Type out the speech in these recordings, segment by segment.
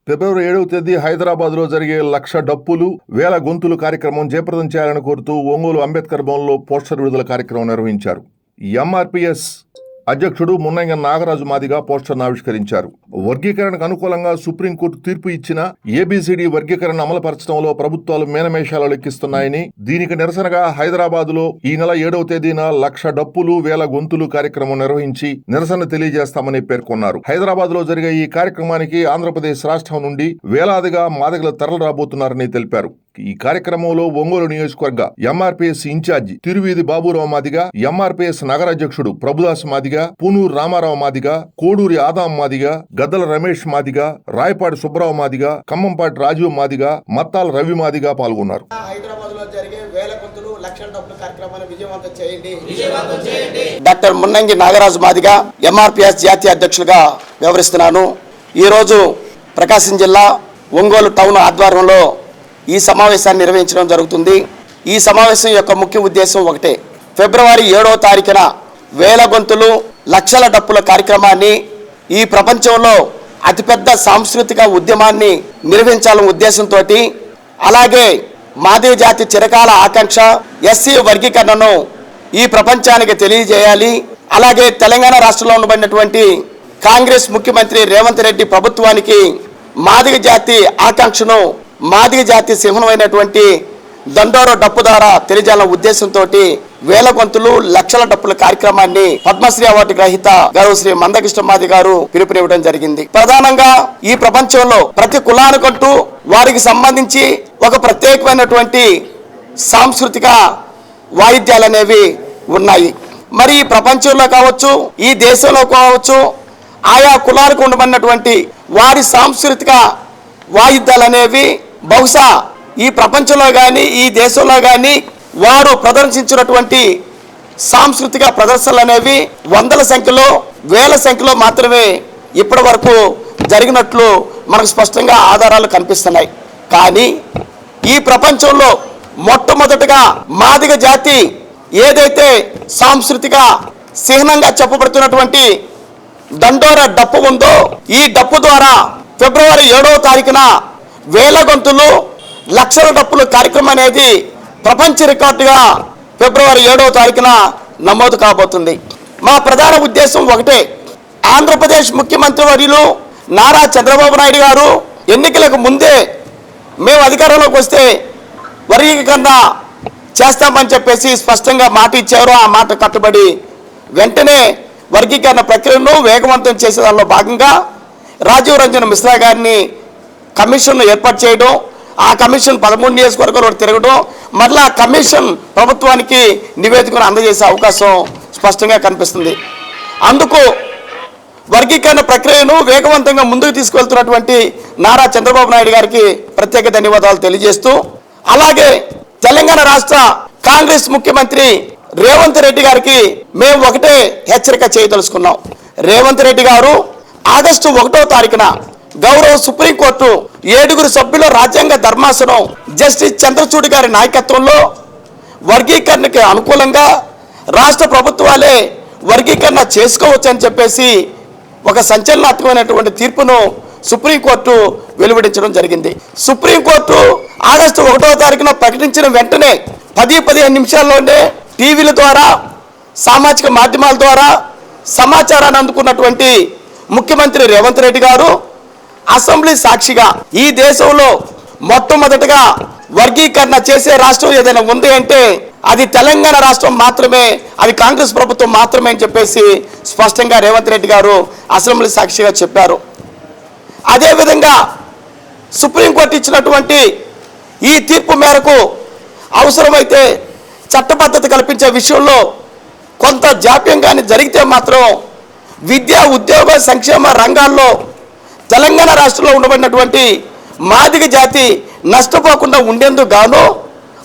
ఫిబ్రవరి 7వ తేదీ హైదరాబాద్ లో జరిగే 1,00,000 డప్పులు 1000 గొంతులు కార్యక్రమం జయప్రదం చేయాలని కోరుతూ ఒంగోలు అంబేద్కర్ భవన్లో పోస్టర్ విడుదల కార్యక్రమం నిర్వహించారు. ఎంఆర్పీఎస్ అధ్యక్షుడు మున్నంగి నాగరాజు మాదిగా పోస్టర్ను ఆవిష్కరించారు. వర్గీకరణకు అనుకూలంగా సుప్రీంకోర్టు తీర్పు ఇచ్చిన ఏబిసిడి వర్గీకరణ అమలుపరచడంలో ప్రభుత్వాలు మేనమేషాలు లెక్కిస్తున్నాయని, దీనికి నిరసనగా హైదరాబాద్ లో ఈ నెల 7వ తేదీన 1,00,000 డప్పులు 1000 గొంతులు కార్యక్రమం నిర్వహించి నిరసన తెలియజేస్తామని పేర్కొన్నారు. హైదరాబాద్ లో జరిగే ఈ కార్యక్రమానికి ఆంధ్రప్రదేశ్ రాష్ట్రం నుండి వేలాదిగా మాదిగలు తరలి రాబోతున్నారని తెలిపారు. ఈ కార్యక్రమంలో ఒంగోలు నియోజకవర్గ ఎంఆర్పీఎస్ ఇన్ఛార్జి తిరువీధి బాబురావు మాదిగా, ఎంఆర్పీఎస్ నగర అధ్యక్షుడు ప్రభుదాస్ మాదిగా, పూనూరు రామారావు మాదిగా, కోడూరి ఆదాం మాదిగా, గద్దల రమేష్ మాదిగా, రాయపాటి సుబ్బరావు మాదిగా, ఖమ్మంపాటి రాజీవ్ మాదిగా, మత్తాల రవి మాదిగా పాల్గొన్నారు. డాక్టర్ మున్నంగి నాగరాజు మాదిగా ఎంఆర్పీఎస్ జాతీయ అధ్యక్షులుగా వ్యవహరిస్తున్నాను. ఈరోజు ప్రకాశం జిల్లా ఒంగోలు టౌన్ ఆధ్వర్యంలో ఈ సమావేశాన్ని నిర్వహించడం జరుగుతుంది. ఈ సమావేశం యొక్క ముఖ్య ఉద్దేశం ఒకటే. ఫిబ్రవరి 7వ తారీఖున 1000 గొంతులు 1,00,000 డప్పుల కార్యక్రమాన్ని, ఈ ప్రపంచంలో అతిపెద్ద సాంస్కృతిక ఉద్యమాన్ని నిర్వహించాలనే ఉద్దేశంతో, అలాగే మాదిగ జాతి చిరకాల ఆకాంక్ష ఎస్సీ వర్గీకరణను ఈ ప్రపంచానికి తెలియజేయాలి. అలాగే తెలంగాణ రాష్ట్రంలో ఉండబడినటువంటి కాంగ్రెస్ ముఖ్యమంత్రి రేవంత్ రెడ్డి ప్రభుత్వానికి మాదిగ జాతి ఆకాంక్షను, మాదిగ జాతి సింహమైనటువంటి దండోర డప్పు ద్వారా తెలియజేయాలన్న ఉద్దేశంతో 1000 గొంతులు 1,00,000 డప్పుల కార్యక్రమాన్ని పద్మశ్రీ అవార్డు గ్రహీత గౌరవశ్రీ మందకృష్ణ మాది గారు పిలుపునివ్వడం జరిగింది. ప్రధానంగా ఈ ప్రపంచంలో ప్రతి కులానికంటూ వారికి సంబంధించి ఒక ప్రత్యేకమైనటువంటి సాంస్కృతిక వాయిద్యాలు అనేవి ఉన్నాయి. మరి ఈ ప్రపంచంలో కావచ్చు, ఈ దేశంలో కావచ్చు, ఆయా కులాలకు ఉండబడినటువంటి వారి సాంస్కృతిక వాయిద్యాలు అనేవి బహుశా ఈ ప్రపంచంలో కానీ ఈ దేశంలో కానీ వారు ప్రదర్శించినటువంటి సాంస్కృతిక ప్రదర్శనలు అనేవి వందల సంఖ్యలో, వేల సంఖ్యలో మాత్రమే ఇప్పటి వరకు జరిగినట్లు మనకు స్పష్టంగా ఆధారాలు కనిపిస్తున్నాయి. కానీ ఈ ప్రపంచంలో మొట్టమొదటిగా మాదిగ జాతి ఏదైతే సాంస్కృతిక చిహ్నంగా చెప్పబడుతున్నటువంటి దండోర డప్పు ఉందో, ఈ డప్పు ద్వారా ఫిబ్రవరి 7వ తారీఖున 1000 గొంతులు 1,00,000 డప్పుల కార్యక్రమం అనేది ప్రపంచ రికార్డుగా ఫిబ్రవరి 7వ తారీఖున నమోదు కాబోతుంది. మా ప్రధాన ఉద్దేశం ఒకటే. ఆంధ్రప్రదేశ్ ముఖ్యమంత్రి వర్యులు నారా చంద్రబాబు నాయుడు గారు ఎన్నికలకు ముందే మేము అధికారంలోకి వస్తే వర్గీకరణ చేస్తామని చెప్పేసి స్పష్టంగా మాట ఇచ్చారు. ఆ మాట కట్టుబడి వెంటనే వర్గీకరణ ప్రక్రియను వేగవంతం చేసే దానిలో భాగంగా రాజీవ్ రంజన్ మిశ్రా గారిని కమిషన్ను ఏర్పాటు చేయడం, ఆ కమిషన్ 13 నియోజకవర్గాల్లో తిరగడం, మరలా కమిషన్ ప్రభుత్వానికి నివేదికను అందజేసే అవకాశం స్పష్టంగా కనిపిస్తుంది. అందుకు వర్గీకరణ ప్రక్రియను వేగవంతంగా ముందుకు తీసుకువెళ్తున్నటువంటి నారా చంద్రబాబు నాయుడు గారికి ప్రత్యేక ధన్యవాదాలు తెలియజేస్తూ, అలాగే తెలంగాణ రాష్ట్ర కాంగ్రెస్ ముఖ్యమంత్రి రేవంత్ రెడ్డి గారికి మేము ఒకటే హెచ్చరిక చేయదలుచుకున్నాం. రేవంత్ రెడ్డి గారు ఆగస్టు 1వ తారీఖున గౌరవ సుప్రీంకోర్టు 7 సభ్యుల రాజ్యాంగ ధర్మాసనం జస్టిస్ చంద్రచూడ్ గారి నాయకత్వంలో వర్గీకరణకి అనుకూలంగా రాష్ట్ర ప్రభుత్వాలే వర్గీకరణ చేసుకోవచ్చని చెప్పేసి ఒక సంచలనాత్మకమైనటువంటి తీర్పును సుప్రీంకోర్టు వెలువడించడం జరిగింది. సుప్రీంకోర్టు ఆగస్టు 1వ తారీఖున ప్రకటించిన వెంటనే 10-15 నిమిషాల్లోనే టీవీల ద్వారా, సామాజిక మాధ్యమాల ద్వారా సమాచారాన్ని అందుకున్నటువంటి ముఖ్యమంత్రి రేవంత్ రెడ్డి గారు అసెంబ్లీ సాక్షిగా ఈ దేశంలో మొట్టమొదటిగా వర్గీకరణ చేసే రాష్ట్రం ఏదైనా ఉంది అంటే అది తెలంగాణ రాష్ట్రం మాత్రమే, అది కాంగ్రెస్ ప్రభుత్వం మాత్రమే అని చెప్పేసి స్పష్టంగా రేవంత్ రెడ్డి గారు అసెంబ్లీ సాక్షిగా చెప్పారు. అదేవిధంగా సుప్రీంకోర్టు ఇచ్చినటువంటి ఈ తీర్పు మేరకు అవసరమైతే చట్టబద్ధత కల్పించే విషయంలో కొంత జాప్యం కానీ జరిగితే మాత్రం విద్యా, ఉద్యోగ, సంక్షేమ రంగాల్లో తెలంగాణ రాష్ట్రంలో ఉండబడినటువంటి మాదిగ జాతి నష్టపోకుండా ఉండేందుకు గాను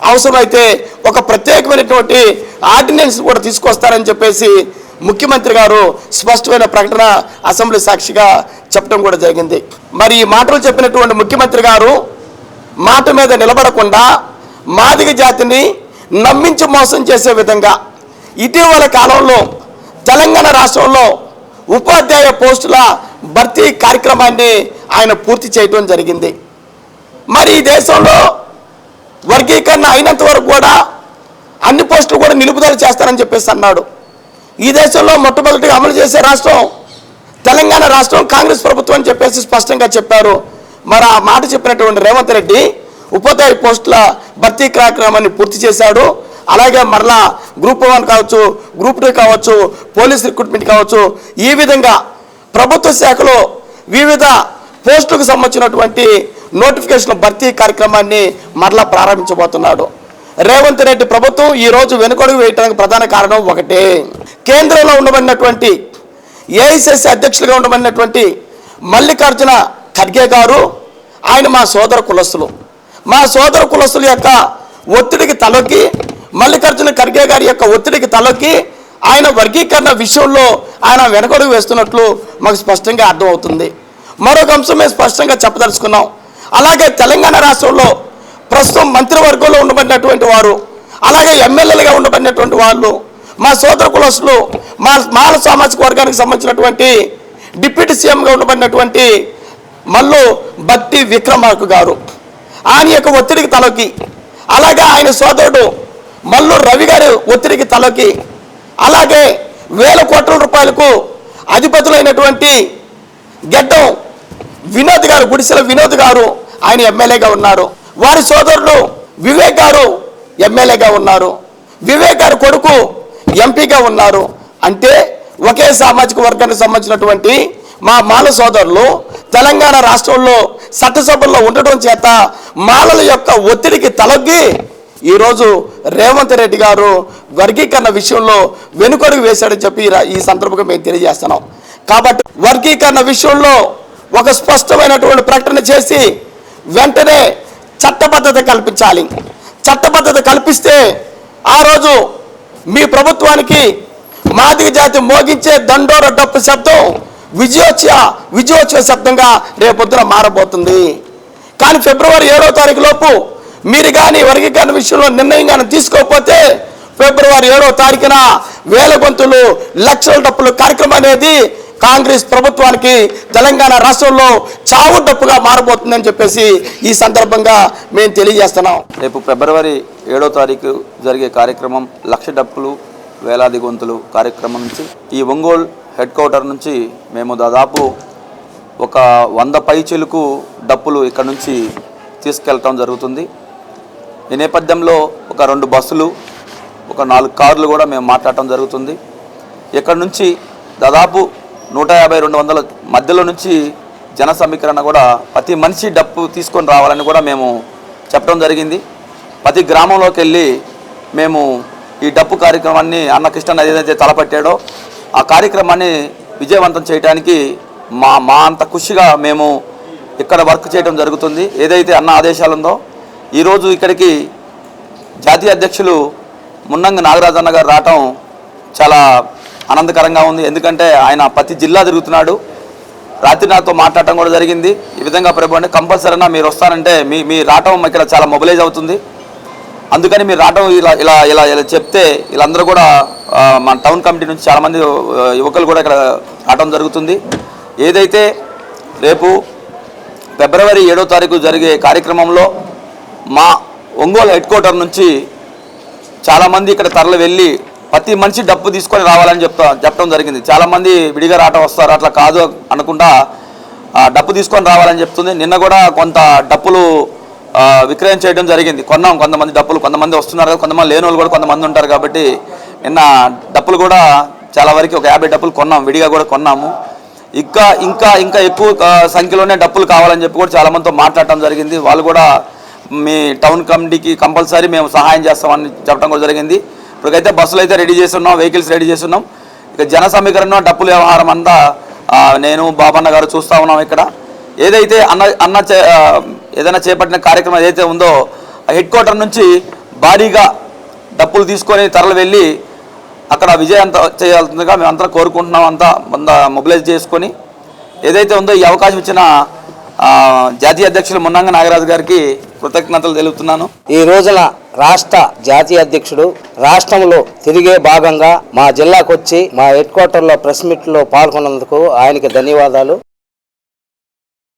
అవసరమైతే ఒక ప్రత్యేకమైనటువంటి ఆర్డినెన్స్ కూడా తీసుకొస్తారని చెప్పేసి ముఖ్యమంత్రి గారు స్పష్టమైన ప్రకటన అసెంబ్లీ సాక్షిగా చెప్పడం కూడా జరిగింది. మరి ఈ మాటలు చెప్పినటువంటి ముఖ్యమంత్రి గారు మాట మీద నిలబడకుండా మాదిగ జాతిని నమ్మించి మోసం చేసే విధంగా ఇటీవల కాలంలో తెలంగాణ రాష్ట్రంలో ఉపాధ్యాయ పోస్టుల భర్తీ కార్యక్రమాన్ని ఆయన పూర్తి చేయటం జరిగింది. మరి ఈ దేశంలో వర్గీకరణ అయినంత వరకు కూడా అన్ని పోస్టులు కూడా నిలుపుదల చేస్తారని చెప్పేసి అన్నాడు. ఈ దేశంలో మొట్టమొదటిగా అమలు చేసే రాష్ట్రం తెలంగాణ రాష్ట్రం, కాంగ్రెస్ ప్రభుత్వం అని చెప్పేసి స్పష్టంగా చెప్పారు. మరి ఆ మాట చెప్పినటువంటి రేవంత్ రెడ్డి ఉపాధ్యాయ పోస్టుల భర్తీ కార్యక్రమాన్ని పూర్తి చేశాడు. అలాగే మరలా గ్రూప్ 1 కావచ్చు, గ్రూప్ 2 కావచ్చు, పోలీస్ రిక్రూట్మెంట్ కావచ్చు, ఈ విధంగా ప్రభుత్వ శాఖలో వివిధ పోస్టులకు సంబంధించినటువంటి నోటిఫికేషన్ భర్తీ కార్యక్రమాన్ని మరలా ప్రారంభించబోతున్నాడు. రేవంత్ రెడ్డి ప్రభుత్వం ఈరోజు వెనుకడుగు వేయడానికి ప్రధాన కారణం ఒకటే. కేంద్రంలో ఉండబడినటువంటి ఏఐసిసి అధ్యక్షులుగా ఉండబడినటువంటి మల్లికార్జున ఖర్గే గారు, ఆయన మా సోదర కులస్తులు. మా సోదర కులస్తుల యొక్క ఒత్తిడికి తలొక్కి, మల్లికార్జున ఖర్గే గారి యొక్క ఒత్తిడికి తలొక్కి ఆయన వర్గీకరణ విషయంలో ఆయన వెనకడుగు వేస్తున్నట్లు మాకు స్పష్టంగా అర్థమవుతుంది. మరొక అంశం మేము స్పష్టంగా చెప్పదలుచుకున్నాం. అలాగే తెలంగాణ రాష్ట్రంలో ప్రస్తుతం మంత్రివర్గంలో ఉండబడినటువంటి వారు, అలాగే ఎమ్మెల్యేలుగా ఉండబడినటువంటి వాళ్ళు, మా సోదర కులస్తులు, మా మాల సామాజిక వర్గానికి సంబంధించినటువంటి డిప్యూటీ సీఎంగా ఉండబడినటువంటి మల్లు భట్టి విక్రమార్క గారు, ఆయన యొక్క ఒత్తిడికి తలొక్కి, అలాగే ఆయన సోదరుడు మల్లు రవి గారి ఒత్తిడికి తలొక్కి, అలాగే వేల కోట్ల రూపాయలకు అధిపతులైనటువంటి గెడ్డం వినోద్ గారు, గుడిసెల వినోద్ గారు, ఆయన ఎమ్మెల్యేగా ఉన్నారు. వారి సోదరుడు వివేక్ గారు ఎమ్మెల్యేగా ఉన్నారు. వివేక్ గారి కొడుకు ఎంపీగా ఉన్నారు. అంటే ఒకే సామాజిక వర్గానికి సంబంధించినటువంటి మా మాల సోదరులు తెలంగాణ రాష్ట్రంలో చట్టసభల్లో ఉండటం చేత మాలల యొక్క ఒత్తిడికి తలొగ్గి ఈరోజు రేవంత్ రెడ్డి గారు వర్గీకరణ విషయంలో వెనుకడుగు వేశాడని చెప్పి ఈ సందర్భంగా మేము తెలియజేస్తున్నాం. కాబట్టి వర్గీకరణ విషయంలో ఒక స్పష్టమైనటువంటి ప్రకటన చేసి వెంటనే చట్టబద్ధత కల్పించాలి. చట్టబద్ధత కల్పిస్తే ఆ రోజు మీ ప్రభుత్వానికి మాదిగ జాతి మోగించే దండోర డప్పు శబ్దం విజయోత్సవ శబ్దంగా రేపొద్దున మారబోతుంది. కానీ ఫిబ్రవరి 7వ తారీఖు లోపు మీరు కానీ వర్గీకరణ విషయంలో నిర్ణయం కానీ తీసుకోకపోతే ఫిబ్రవరి 7వ తారీఖున వేల గొంతులు లక్షల డప్పులు కార్యక్రమం అనేది కాంగ్రెస్ ప్రభుత్వానికి తెలంగాణ రాష్ట్రంలో చావు డప్పుగా మారబోతుందని చెప్పేసి ఈ సందర్భంగా మేము తెలియజేస్తున్నాం. రేపు ఫిబ్రవరి 7వ తారీఖు జరిగే కార్యక్రమం లక్ష డప్పులు వేలాది గొంతులు కార్యక్రమం నుంచి ఈ ఒంగోలు హెడ్ క్వార్టర్ నుంచి మేము దాదాపు ఒక 100 పైచిలుకు డప్పులు ఇక్కడ నుంచి తీసుకెళ్ళటం జరుగుతుంది. ఈ నేపథ్యంలో ఒక 2 బస్సులు, ఒక 4 కార్లు కూడా మేము మాట్లాడటం జరుగుతుంది. ఇక్కడ నుంచి దాదాపు 150-200 మధ్యలో నుంచి జన సమీకరణ కూడా ప్రతి మనిషి డప్పు తీసుకొని రావాలని కూడా మేము చెప్పడం జరిగింది. ప్రతి గ్రామంలోకి వెళ్ళి మేము ఈ డప్పు కార్యక్రమాన్ని అన్న కృష్ణ ఏదైతే తలపట్టాడో ఆ కార్యక్రమాన్ని విజయవంతం చేయడానికి మా అంత ఖుషిగా మేము ఇక్కడ వర్క్ చేయడం జరుగుతుంది. ఏదైతే అన్న ఆదేశాలు ఉందో ఈరోజు ఇక్కడికి జాతీయ అధ్యక్షులు మున్నంగి నాగరాజు అన్న గారు రావటం చాలా ఆనందకరంగా ఉంది. ఎందుకంటే ఆయన ప్రతి జిల్లా తిరుగుతున్నాడు. రాత్రి నాతో మాట్లాడటం కూడా జరిగింది. ఈ విధంగా ప్రభు అంటే కంపల్సరీగా మీరు వస్తారంటే మీ రావటం ఇక్కడ చాలా మొబిలైజ్ అవుతుంది. అందుకని మీరు రావటం ఇలా చెప్తే వీళ్ళందరూ కూడా మన టౌన్ కమిటీ నుంచి చాలామంది యువకులు కూడా ఇక్కడ రావటం జరుగుతుంది. ఏదైతే రేపు ఫిబ్రవరి 7వ తారీఖు జరిగే కార్యక్రమంలో మా ఒంగోలు హెడ్ క్వార్టర్ నుంచి చాలామంది ఇక్కడ తరలి వెళ్ళి ప్రతి మనిషి డప్పు తీసుకొని రావాలని చెప్పడం జరిగింది. చాలామంది విడిగా రావటం వస్తారు, అట్లా కాదు అనకుండా డప్పు తీసుకొని రావాలని చెప్తుంది. నిన్న కూడా కొంత డప్పులు విక్రయం చేయడం జరిగింది. కొన్నాం కొంతమంది డప్పులు, కొంతమంది వస్తున్నారు, కొంతమంది లేని వాళ్ళు కూడా కొంతమంది ఉంటారు. కాబట్టి నిన్న డప్పులు కూడా చాలా వరకు ఒక 50 డప్పులు కొన్నాం, విడిగా కూడా కొన్నాము. ఇంకా ఎక్కువ సంఖ్యలోనే డప్పులు కావాలని చెప్పి కూడా చాలామందితో మాట్లాడటం జరిగింది. వాళ్ళు కూడా మీ టౌన్ కమిటీకి కంపల్సరీ మేము సహాయం చేస్తామని చెప్పడం కూడా జరిగింది. ఇప్పటికైతే బస్సులు అయితే రెడీ చేస్తున్నాం, వెహికల్స్ రెడీ చేస్తున్నాం. ఇక జన సమీకరణ డప్పుల వ్యవహారం అంతా నేను బాబన్న గారు చూస్తూ ఉన్నాం. ఇక్కడ ఏదైతే అన్న ఏదైనా చేపట్టిన కార్యక్రమం ఏదైతే ఉందో హెడ్ క్వార్టర్ నుంచి భారీగా డప్పులు తీసుకొని తరలి వెళ్ళి అక్కడ విజయవంతం చేయాల్సిందిగా మేమంతా కోరుకుంటున్నాం. అంతా మొబిలైజ్ చేసుకొని ఏదైతే ఉందో ఈ అవకాశం ఇచ్చిన జాతీయ అధ్యక్షులు మున్నంగి నాగరాజు గారికి కృతజ్ఞతలు తెలుపుతున్నాను. ఈ రోజున రాష్ట్ర జాతీయ అధ్యక్షుడు రాష్ట్రంలో తిరిగే భాగంగా మా జిల్లాకు వచ్చి మా హెడ్ క్వార్టర్లో ప్రెస్ మీట్లో పాల్గొన్నందుకు ఆయనకి ధన్యవాదాలు.